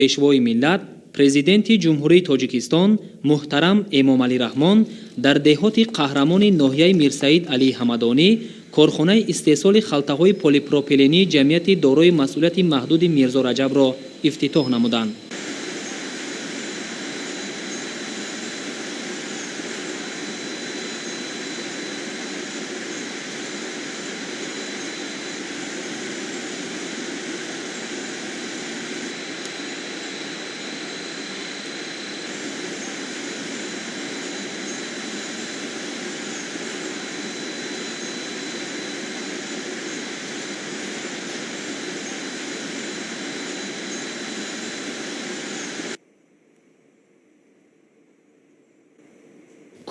пешвои миллат президенти ҷумҳурии Тоҷикистон муҳтарам Эмомалӣ Раҳмон дар деҳоти қаҳрамони ноҳияи Мирсаид Алии Ҳамадонӣ корхонаи истеҳсоли халтаҳои полипропилении ҷамъияти дорои масъулияти маҳдуди Мирзо Раҷабро ифтитоҳ намуданд.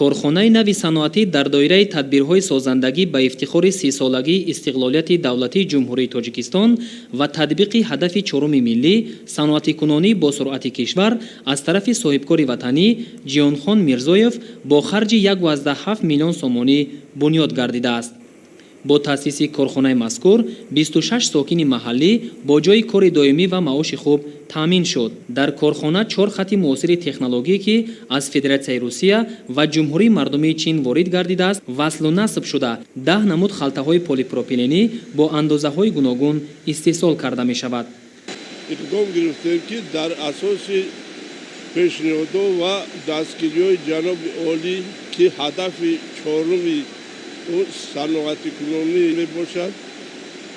корхонаи нави саноатӣ дар доираи тадбирҳои созандагӣ ба ифтихори 30-солагии истиқлолияти давлатии ҷумҳурии Тоҷикистон ва татбиқи ҳадафи чоруми миллӣ саноатикунонӣ бо суръати кишвар аз тарафи соҳибкори ватанӣ Ҷиёнхон Мирзоев бо харҷи 1,7 миллион сомонӣ бунёд гардидааст. бо таъсиси корхонаи мазкур 26 сокини маҳаллӣ бо ҷойи кори доимӣ ва маоши хуб таъмин шуд. дар корхона 4 хати муосири технологие ки аз Федератсияи Русия ва Ҷумҳурии Мардумии Чин ворид гардидааст васлу насб шуда 10 намуд халтаҳои полипропиленӣ бо андозаҳои гуногун истеҳсол карда мешавад. иқдом гирифтем ки дар асоси пешниҳодҳо ва дастгириҳои ҷаноби олӣ ки ҳадафи чоруми саноатикунонӣ мебошад,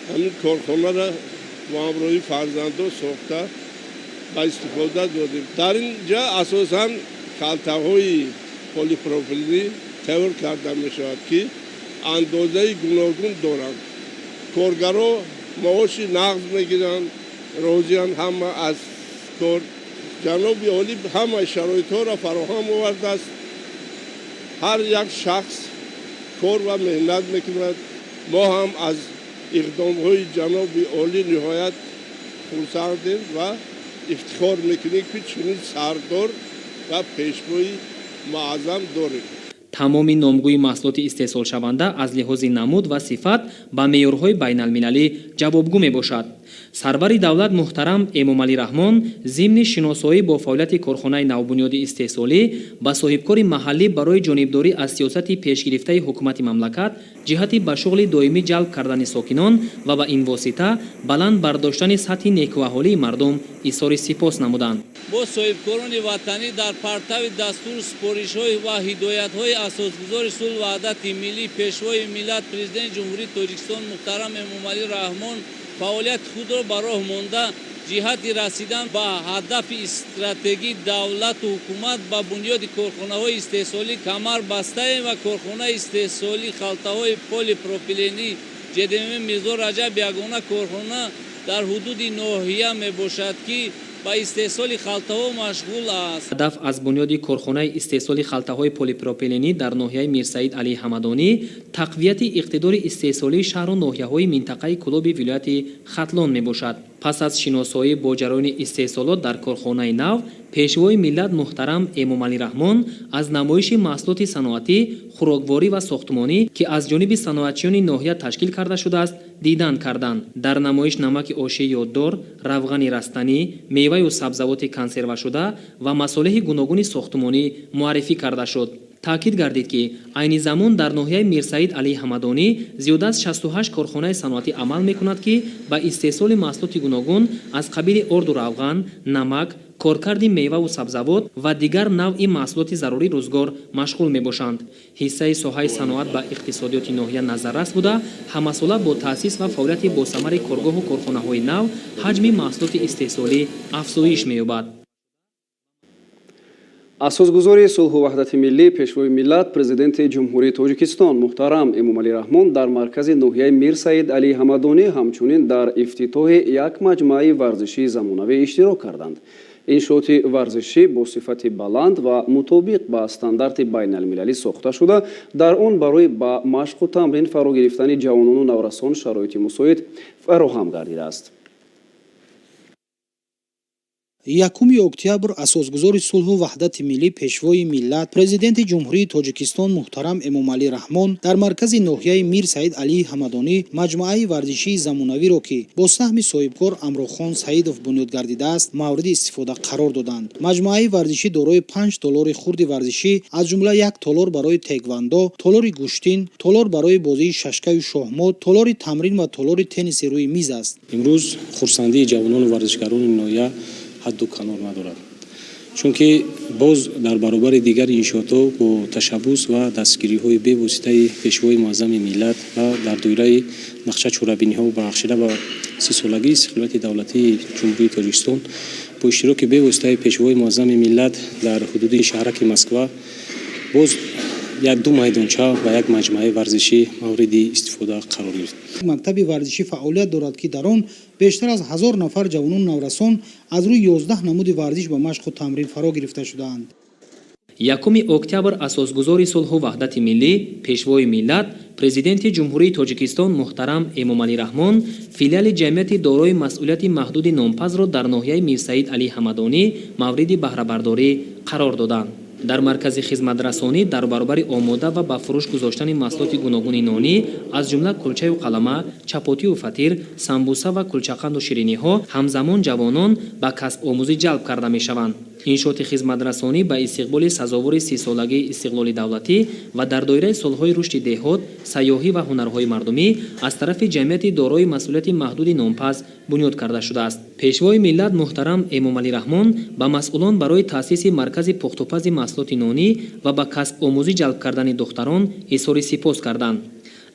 ҳамин корхонаро бо ҳамроҳи фарзандон сохта ба истифода додем. дар ин ҷа асосан халтаҳои полипропиленӣ тайёр карда мешавад ки андозаи гуногун доранд. коргаро маоши нағз мегиранд, розиянд ҳама аз кор. ҷаноби олӣ ҳамаи шароитҳоро фароҳам овардааст. ҳар як шахс кор ва меҳнат мекунад. мо ҳам аз иқдомҳои ҷаноби олӣ ниҳоят хурсандем ва ифтихор мекунем ки чунин сардор ва пешвои муаззам дорем. тамоми номгӯи маҳсулоти истеҳсолшаванда аз лиҳози намуд ва сифат ба меъёрҳои байналмилалӣ ҷавобгӯ мебошад. сарвари давлат муҳтарам Эмомалӣ Раҳмон зимни шиносоӣ бо фаъолияти корхонаи навбунёди истеҳсолӣ ба соҳибкори маҳаллӣ барои ҷонибдорӣ аз сиёсати пешгирифтаи ҳукумати мамлакат ҷиҳати ба шуғли доимӣ ҷалб кардани сокинон ва ба ин восита баланд бардоштани сатҳи некуаҳолии мардум изҳори сипос намуданд. бо соҳибкорони ватанӣ дар партави дастур супоришҳои ва ҳидоятҳои асосгузори сулҳ ва ваҳдати миллӣ пешвои миллат президенти ҷумҳурии Тоҷикистон муҳтарам Эмомалӣ Раҳмон фаъолияти худро ба роҳ монда ҷиҳати расидан ба ҳадафи стратегии давлату ҳукумат ба бунёди корхонаҳои истеҳсолӣ камар бастаем ва корхонаи истеҳсоли халтаҳои полипропиленӣ ҷДМ Мирзо Раҷаб ягона корхона дар ҳудуди ноҳия мебошад ки ба истеҳсоли халтаҳо машғул аст. ҳадаф аз бунёди корхонаи истеҳсоли халтаҳои полипропиленӣ дар ноҳияи Мирсаид Алии Ҳамадонӣ тақвияти иқтидори истеҳсолии шаҳру ноҳияҳои минтақаи Кулуби вилояти Хатлон мебошад. пас аз шиносоӣ бо ҷараёни истеҳсолот дар корхонаи нав пешвои миллат муҳтарам Эмомалӣ Раҳмон аз намоиши маҳсулоти саноатӣ, хӯрокворӣ ва сохтмонӣ ки аз ҷониби саноатчиёни ноҳия ташкил карда шудааст дидан карданд. дар намоиш намаки ошии ёддор, равғани растанӣ, меваю сабзавоти консервашуда ва масолеҳи гуногуни сохтмонӣ муаррифӣ карда шуд. таъкид гардид ки айни замон дар ноҳияи Мирсаид Алии Ҳамадонӣ зиёда аз 68 корхонаи саноатӣ амал мекунад ки ба истеҳсоли маҳсулоти гуногун аз қабили орду равған, намак, коркарди меваву сабзавот ва дигар навъи маҳсулоти зарурӣ рӯзгор машғул мебошанд. ҳиссаи соҳаи саноат ба иқтисодиёти ноҳия назаррас буда ҳамасола бо таъсис ва фаъолияти босамари коргоҳу корхонаҳои нав ҳаҷми маҳсулоти истеҳсолӣ афзоиш меёбад. асосгузори сулҳу ваҳдати миллӣ пешвои миллат президенти ҷумҳурии Тоҷикистон муҳтарам Эмомалӣ Раҳмон дар маркази ноҳияи Мирсаид Алии Ҳамадонӣ ҳамчунин дар ифтитоҳи як маҷмӯаи варзишии замонавӣ иштирок карданд. иншооти варзишӣ бо сифати баланд ва мутобиқ ба стандарти байналмилалӣ сохта шуда дар он барои ба машқу тамрин фаро гирифтани ҷавонону наврасон шароити мусоид фароҳам гардидааст. 1 октябр асосгузори сулҳу ваҳдати миллӣ пешвои миллат президенти ҷумҳурии тоҷикистон муҳтарам Эмомалӣ Раҳмон дар маркази ноҳияи Мир Саид Алии Ҳамадонӣ маҷмуаи варзишии замонавиро ки бо саҳми соҳибкор Амрохон Саидов бунёд гардидааст мавриди истифода қарор доданд. Маҷмуаи варзишӣ дорои 5 толори хурди варзишӣ аз ҷумла 1 толор барои теквандо, толори гӯштин, толор барои бозии шашкаю шоҳмод, толори тамрин ва толори тенниси рӯи миз аст. имрӯз хурсандии ҷавонону варзишгарони ноҳия ҳадду канор надорад, чунки боз дар баробари дигари иншоотҳо бо ташаббус ва дастгириҳои бевоситаи пешвои муаззами миллат ва дар доираи нақша чорабиниҳо бахшида ба 30-солагии истиқлолияти давлатии ҷумҳурии Тоҷикистон бо иштироки бевоситаи пешвои муаззами миллат дар ҳудуди шаҳраки Москва боз 1-2 майдонча ва 1 маҷмуаи варзишӣ мавриди истифода қарор гирифт. мактаби варзишӣ фаъолият дорад ки дар он бештар аз 1000 нафар ҷавонон наврасон аз рӯи 11 намуди варзиш ба машқу тамрин фаро гирифта шудаанд. 1 октябр асосгузори сулҳу ваҳдати миллӣ пешвои миллат президенти ҷумҳурии тоҷикистон муҳтарам Эмомалӣ Раҳмон филиали ҷамъияти дорои масъулияти маҳдуди номпазро дар ноҳияи Мир Саид Алии Ҳамадонӣ мавриди баҳрабардорӣ қарор доданд. дар маркази хизматрасонӣ дар баробари омода ва ба фурӯш гузоштани маҳсулоти гуногуни нонӣ аз ҷумла кулчаю қалама, чапотию фатир, самбуса ва кулчақанду шириниҳо ҳамзамон ҷавонон ба касбомӯзӣ ҷалб карда мешаванд. иншооти хизматрасонӣ ба истиқболи сазовори 30-солагии истиқлоли давлатӣ ва дар доираи солҳои рушди деҳот, сайёҳӣ ва ҳунарҳои мардумӣ аз тарафи ҷамъияти дорои масъулияти маҳдуди номпаз бунёд карда шудааст. пешвои миллат муҳтарам Эмомалӣ Раҳмон ба масъулон барои таъсиси маркази пухтупази маҳсулоти нонӣ ва ба касбомӯзӣ ҷалб кардани духтарон изҳори сипос карданд.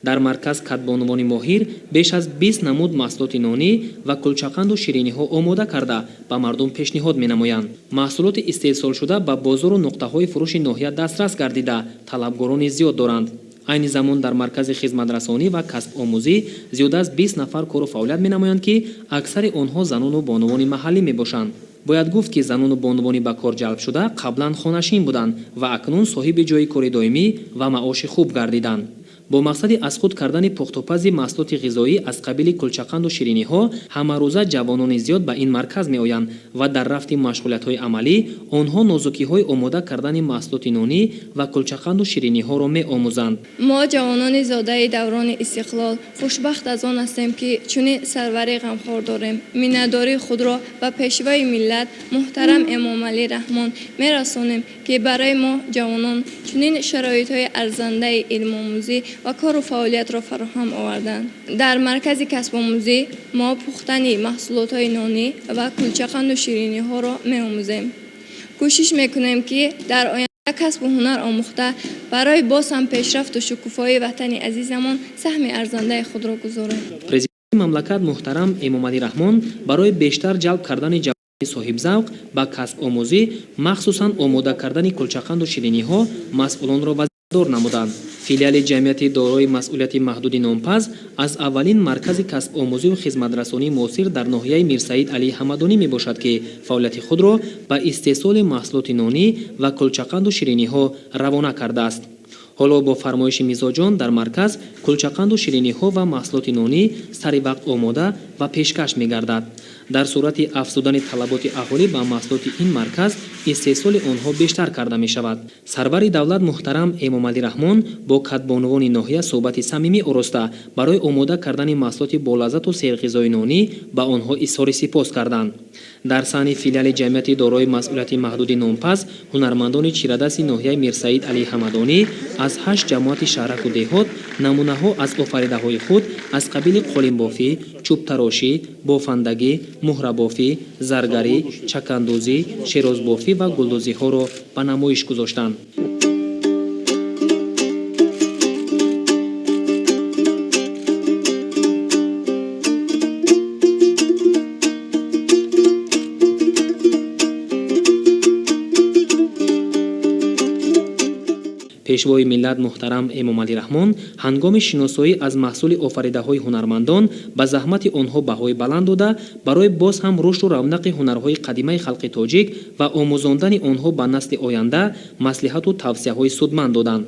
дар марказ катбонувони моҳир беш аз 20 намуд маҳсулоти нонӣ ва кулчақанду шириниҳо омода карда ба мардум пешниҳод менамоянд. маҳсулоти истеҳсолшуда ба бозору нуқтаҳои фурӯши ноҳия дастрас гардида талабгорони зиёд доранд. айни замон дар маркази хизматрасонӣ ва касбомӯзӣ зиёда аз 20 нафар кору фаъолият менамоянд ки аксари онҳо занону бонувони маҳаллӣ мебошанд. бояд гуфт ки занону бонувони ба кор ҷалб шуда қаблан хонашин буданд ва акнун соҳиби ҷойи кори доимӣ ва маоши хуб гардиданд. бо мақсади аз худ кардани пухтупази маҳсулоти ғизоӣ аз қабили кулчақанду шириниҳо ҳамарӯза ҷавонони зиёд ба ин марказ меоянд ва дар рафти машғулиятҳои амалӣ онҳо нозукиҳои омода кардани маҳсулоти нонӣ ва кулчақанду шириниҳоро меомӯзанд. мо ҷавонони зодаи даврони истиқлол хушбахт аз он ҳастем ки чунин сарвари ғамхор дорем. миннатдории худро ба пешвои миллат муҳтарам Эмомалӣ Раҳмон мерасонем ки барои мо ҷавонон чунин шароитҳои арзандаи илмомӯзӣ ва кору фаъолиятро фароҳам оварданд. дар маркази касбомӯзӣ мо пухтани маҳсулотҳои нонӣ ва кулчақанду шириниҳоро меомӯзем. кӯшиш мекунем ки дар оянда касбу ҳунар омӯхта барои боз ҳам пешрафту шукуфоии ватани азизамон саҳми арзандаи худро гузорем. президенти мамлакат муҳтарам Эмомалӣ Раҳмон барои бештар ҷалб кардани ҷавонони соҳибзавқ ба касбомӯзӣ махсусан омода кардани кулчақанду шириниҳо масъулонро вазифадор намуданд. филиали ҷамъияти дорои масъулияти маҳдуди номпаз аз аввалин маркази касбомӯзию хизматрасонии муосир дар ноҳияи Мир Саид Алии Ҳамадонӣ мебошад ки фаъолияти худро ба истеҳсоли маҳсулоти нонӣ ва кулчақанду шириниҳо равона кардааст. ҳоло бо фармоиши мизоҷон дар марказ кулчақанду шириниҳо ва маҳсулоти нонӣ сари вақт омода ва пешкаш мегардад. дар сурати афзудани талаботи аҳолӣ ба маҳсулоти ин марказ истеҳсоли онҳо бештар карда мешавад. сарвари давлат муҳтарам Эмомалӣ Раҳмон бо катбонувони ноҳия суҳбати самимӣ ороста барои омода кардани маҳсулоти болаззату серғизои нонӣ ба онҳо изҳори сипос карданд. дар саҳни филиали ҷамъияти дорои масъулияти маҳдуди номпаз ҳунармандони чирадаси ноҳияи Мир Саид Алии Ҳамадонӣ аз 8 ҷамоати шаҳраку деҳот намунаҳо аз офаридаҳои худ аз қабили қолинбофӣ, чӯбтарошӣ, бофандагӣ, муҳрабофӣ, заргарӣ, чакандӯзӣ, шерозбофӣ ва гулдӯзиҳоро ба намоиш гузоштанд. пешвои миллат муҳтарам Эмомалӣ Раҳмон ҳангоми шиносоӣ аз маҳсули офаридаҳои ҳунармандон ба заҳмати онҳо баҳои баланд дода барои боз ҳам рушду равнақи ҳунарҳои қадимаи халқи тоҷик ва омӯзондани онҳо ба насли оянда маслиҳату тавсияҳои судманд доданд.